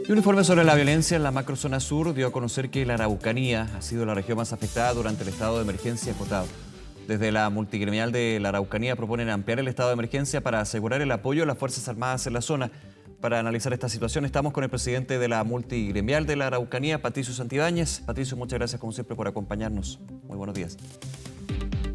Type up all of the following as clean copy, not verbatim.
Y un informe sobre la violencia en la macrozona sur dio a conocer que la Araucanía ha sido la región más afectada durante el estado de emergencia acotado. Desde la multigremial de la Araucanía proponen ampliar el estado de emergencia para asegurar el apoyo a las Fuerzas Armadas en la zona. Para analizar esta situación estamos con el presidente de la multigremial de la Araucanía, Patricio Santibáñez. Patricio, muchas gracias como siempre por acompañarnos. Muy buenos días.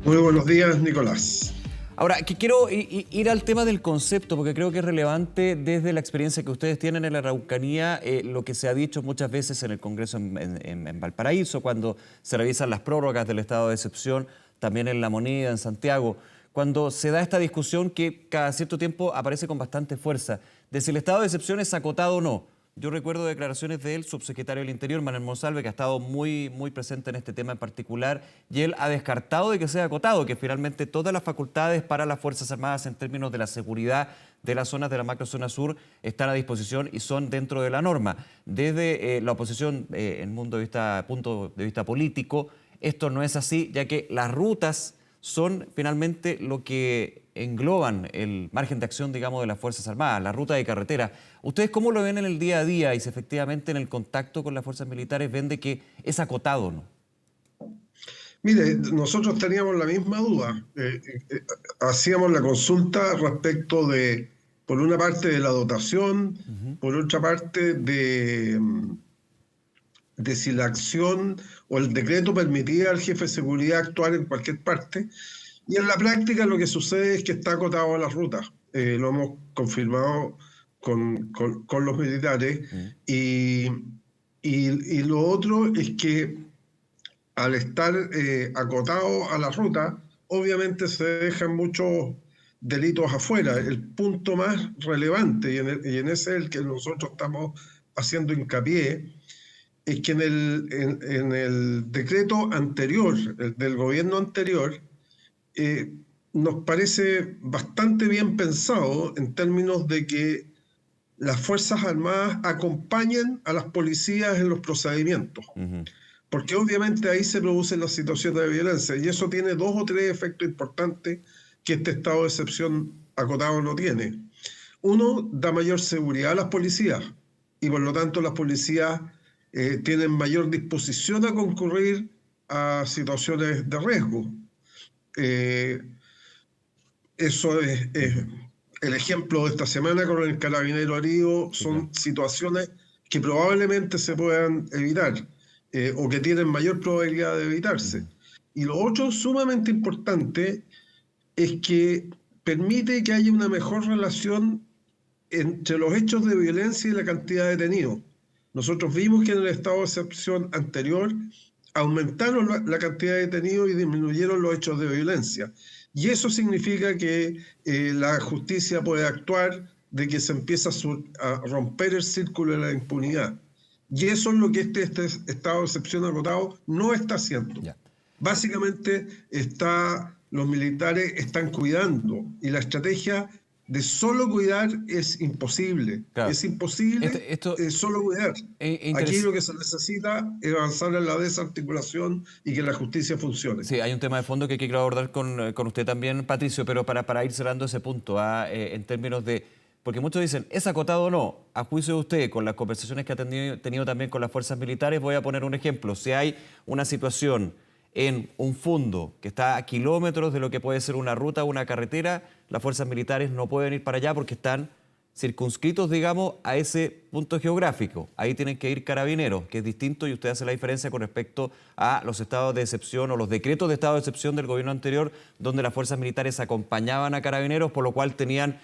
Muy buenos días, Nicolás. Ahora, que quiero ir al tema del concepto, porque creo que es relevante desde la experiencia que ustedes tienen en la Araucanía, lo que se ha dicho muchas veces en el Congreso en Valparaíso, cuando se revisan las prórrogas del estado de excepción, también en La Moneda, en Santiago, cuando se da esta discusión que cada cierto tiempo aparece con bastante fuerza, de si el estado de excepción es acotado o no. Yo recuerdo declaraciones del subsecretario del Interior, Manuel Monsalve, que ha estado muy presente en este tema en particular, y él ha descartado de que sea acotado, que finalmente todas las facultades para las Fuerzas Armadas en términos de la seguridad de las zonas de la macrozona sur están a disposición y son dentro de la norma. Desde la oposición, en punto de vista político, esto no es así, ya que las rutas son finalmente lo que engloban el margen de acción, digamos, de las Fuerzas Armadas, la ruta de carretera. ¿Ustedes cómo lo ven en el día a día y si efectivamente en el contacto con las fuerzas militares ven de que es acotado o no? Mire, nosotros teníamos la misma duda. Hacíamos la consulta respecto de, por una parte, de la dotación, por otra parte, de si la acción o el decreto permitía al jefe de seguridad actuar en cualquier parte. Y en la práctica lo que sucede es que está acotado a las rutas. Lo hemos confirmado con los militares. Y lo otro es que al estar acotado a la ruta, obviamente se dejan muchos delitos afuera. El punto más relevante, y en ese es el que nosotros estamos haciendo hincapié, es que en el decreto anterior, el del gobierno anterior, nos parece bastante bien pensado en términos de que las Fuerzas Armadas acompañen a las policías en los procedimientos. Porque obviamente ahí se producen las situaciones de violencia y eso tiene dos o tres efectos importantes que este estado de excepción acotado no tiene. Uno, da mayor seguridad a las policías y por lo tanto las policías tienen mayor disposición a concurrir a situaciones de riesgo. Eso es el ejemplo de esta semana con el carabinero herido. Son situaciones que probablemente se puedan evitar o que tienen mayor probabilidad de evitarse. Y lo otro sumamente importante es que permite que haya una mejor relación entre los hechos de violencia y la cantidad de detenidos. Nosotros vimos que en el estado de excepción anterior aumentaron la cantidad de detenidos y disminuyeron los hechos de violencia. Y eso significa que la justicia puede actuar, de que se empieza a romper el círculo de la impunidad. Y eso es lo que este estado de excepción acotado no está haciendo. Básicamente los militares están cuidando y la estrategia de solo cuidar es imposible. Claro. Es imposible solo cuidar. Aquí lo que se necesita es avanzar en la desarticulación y que la justicia funcione. Sí, hay un tema de fondo que quiero abordar con usted también, Patricio, pero para ir cerrando ese punto, en términos de... Porque muchos dicen, ¿es acotado o no? A juicio de usted, con las conversaciones que ha tenido también con las fuerzas militares, voy a poner un ejemplo. Si hay una situación en un fundo que está a kilómetros de lo que puede ser una ruta o una carretera, las fuerzas militares no pueden ir para allá porque están circunscritos, digamos, a ese punto geográfico. Ahí tienen que ir carabineros, que es distinto, y usted hace la diferencia con respecto a los estados de excepción o los decretos de estado de excepción del gobierno anterior, donde las fuerzas militares acompañaban a carabineros, por lo cual tenían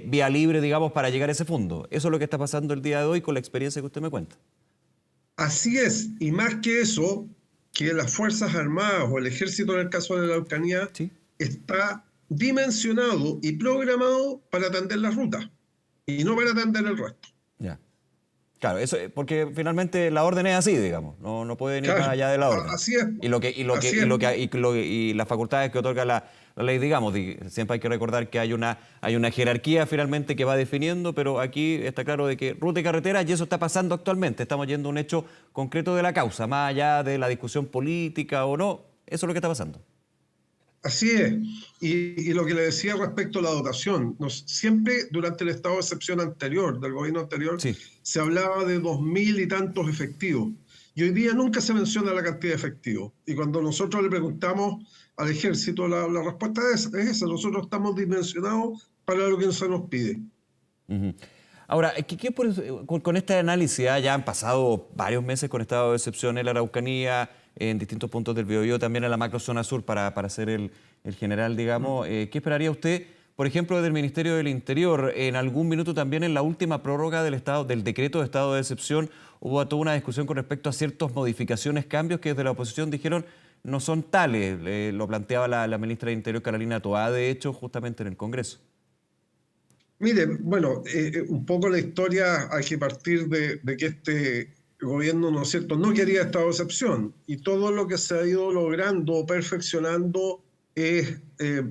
vía libre, digamos, para llegar a ese fundo. Eso es lo que está pasando el día de hoy con la experiencia que usted me cuenta. Así es, y más que eso, que las Fuerzas Armadas o el Ejército, en el caso de la Araucanía, ¿sí?, está dimensionado y programado para atender las rutas y no para atender el resto. Ya. Claro, eso porque finalmente la orden es así, digamos, no pueden ir más allá de la orden. Así es. Y las facultades que otorga la ley, digamos, siempre hay que recordar que hay una jerarquía finalmente que va definiendo, pero aquí está claro de que ruta y carretera, y eso está pasando actualmente, estamos yendo a un hecho concreto de la causa, más allá de la discusión política o no, eso es lo que está pasando. Así es. Y lo que le decía respecto a la dotación, siempre durante el estado de excepción anterior, del gobierno anterior, Sí. se hablaba de 2.000 y tantos efectivos. Y hoy día nunca se menciona la cantidad de efectivos. Y cuando nosotros le preguntamos al ejército, la respuesta es esa. Nosotros estamos dimensionados para lo que se nos pide. Ujú. Ahora, con este análisis, ya han pasado varios meses con estado de excepción en la Araucanía, en distintos puntos del Biobío, también en la macrozona sur, para ser el general, digamos. ¿Qué esperaría usted, por ejemplo, del Ministerio del Interior? En algún minuto también en la última prórroga del decreto de estado de excepción hubo toda una discusión con respecto a ciertas modificaciones, cambios que desde la oposición dijeron no son tales. Lo planteaba la ministra del Interior, Carolina Toá, de hecho, justamente en el Congreso. Mire, bueno, un poco la historia hay que partir de que este gobierno, ¿no es cierto?, no quería estado de excepción y todo lo que se ha ido logrando, perfeccionando, es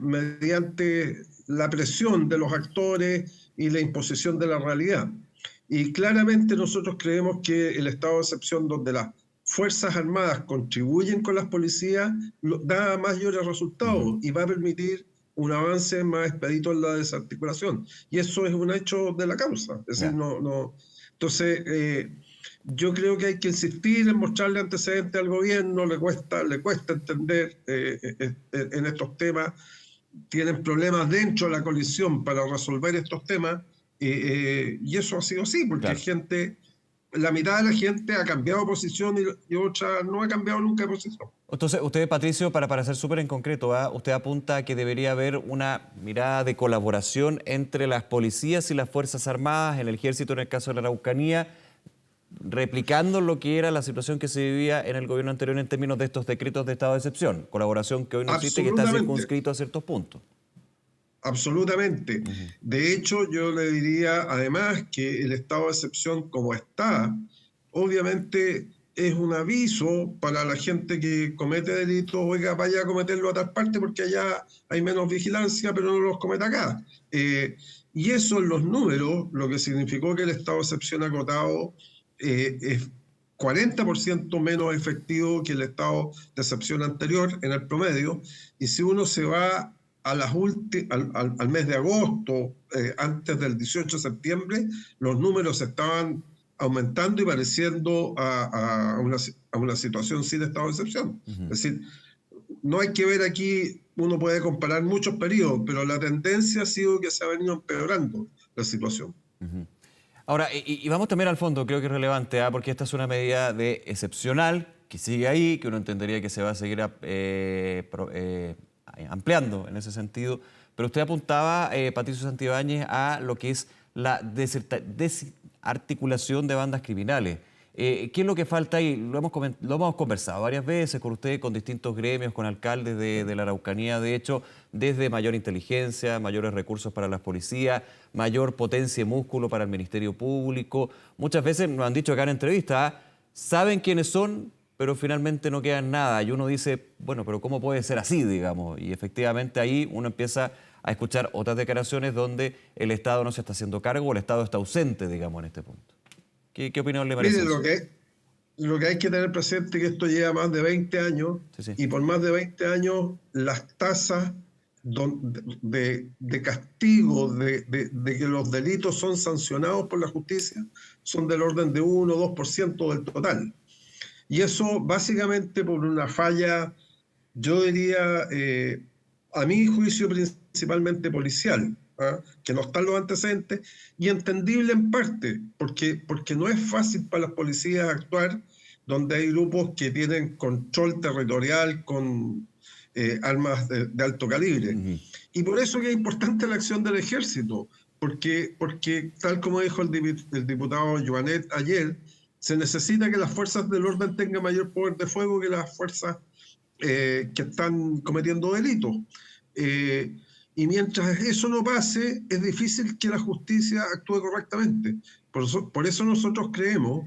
mediante la presión de los actores y la imposición de la realidad. Y claramente nosotros creemos que el estado de excepción donde las Fuerzas Armadas contribuyen con las policías da mayores resultados y va a permitir un avance más expedito en la desarticulación. Y eso es un hecho de la causa. Es decir, Ya. no. Entonces, yo creo que hay que insistir en mostrarle antecedentes al gobierno, le cuesta entender en estos temas, tienen problemas dentro de la coalición para resolver estos temas, y eso ha sido así, porque Claro. la mitad de la gente ha cambiado de posición y otra no ha cambiado nunca de posición. Entonces, usted, Patricio, para ser súper en concreto, usted apunta a que debería haber una mirada de colaboración entre las policías y las Fuerzas Armadas, en el Ejército, en el caso de la Araucanía, replicando lo que era la situación que se vivía en el gobierno anterior en términos de estos decretos de estado de excepción. Colaboración que hoy no existe y que está Absolutamente. circunscrito a ciertos puntos. Absolutamente. Ujú. De hecho, yo le diría además que el estado de excepción como está, obviamente es un aviso para la gente que comete delitos, oiga, vaya a cometerlo a tal parte porque allá hay menos vigilancia, pero no los cometa acá. Y eso en los números, lo que significó que el estado de excepción acotado es 40% menos efectivo que el estado de excepción anterior en el promedio. Y si uno se va a al mes de agosto, antes del 18 de septiembre, los números estaban aumentando y pareciendo a una situación sin estado de excepción. Ujú. Es decir, no hay que ver aquí, uno puede comparar muchos periodos, pero la tendencia ha sido que se ha venido empeorando la situación. Ujú. Ahora, y vamos también al fondo, creo que es relevante, porque esta es una medida de excepcional que sigue ahí, que uno entendería que se va a seguir ampliando en ese sentido. Pero usted apuntaba, Patricio Santibáñez, a lo que es la desarticulación de bandas criminales. ¿Qué es lo que falta ahí? Lo hemos conversado varias veces con usted, con distintos gremios, con alcaldes de la Araucanía, de hecho, desde mayor inteligencia, mayores recursos para las policías, mayor potencia y músculo para el Ministerio Público. Muchas veces nos han dicho acá en entrevistas, saben quiénes son, pero finalmente no queda nada. Y uno dice, bueno, pero ¿cómo puede ser así, digamos? Y efectivamente ahí uno empieza a escuchar otras declaraciones donde el Estado no se está haciendo cargo o el Estado está ausente, digamos, en este punto. ¿Qué opinión le merece Mire, eso? lo que hay que tener presente es que esto lleva más de 20 años Sí, sí. y por más de 20 años las tasas de castigo, de que los delitos son sancionados por la justicia, son del orden de 1 o 2% del total. Y eso básicamente por una falla, yo diría, a mi juicio principalmente policial, que no están los antecedentes, y entendible en parte, porque no es fácil para las policías actuar donde hay grupos que tienen control territorial con armas de alto calibre. Ujú. Y por eso que es importante la acción del ejército, porque tal como dijo el diputado Joanet ayer, se necesita que las fuerzas del orden tengan mayor poder de fuego que las fuerzas que están cometiendo delitos. Y mientras eso no pase, es difícil que la justicia actúe correctamente. Por eso nosotros creemos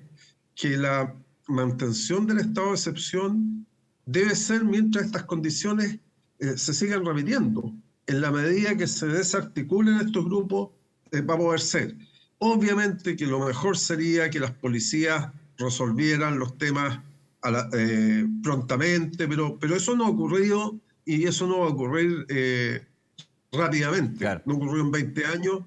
que la mantención del estado de excepción debe ser mientras estas condiciones se sigan repitiendo. En la medida que se desarticulen estos grupos, va a poder ser. Obviamente que lo mejor sería que las policías resolvieran los temas prontamente, pero eso no ha ocurrido y eso no va a ocurrir rápidamente. Claro. No ocurrió en 20 años.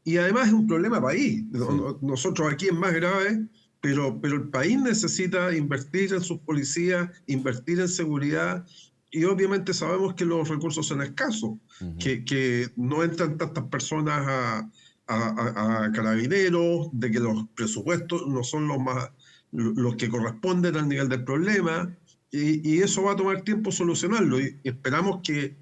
Y además es un problema país. Sí. Nosotros aquí es más grave, pero el país necesita invertir en sus policías, invertir en seguridad, y obviamente sabemos que los recursos son escasos, que no entran tantas personas a carabineros, de que los presupuestos no son los que corresponden al nivel del problema, y eso va a tomar tiempo solucionarlo, y esperamos que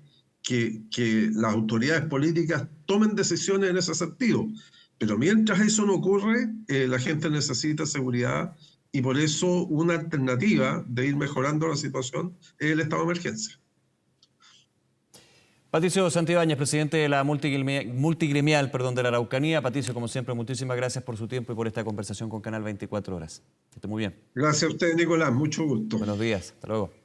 las autoridades políticas tomen decisiones en ese sentido. Pero mientras eso no ocurre, la gente necesita seguridad, y por eso una alternativa de ir mejorando la situación es el estado de emergencia. Patricio Santibáñez, presidente de la multigremial de la Araucanía. Patricio, como siempre, muchísimas gracias por su tiempo y por esta conversación con Canal 24 Horas. Que esté muy bien. Gracias a usted, Nicolás. Mucho gusto. Buenos días. Hasta luego.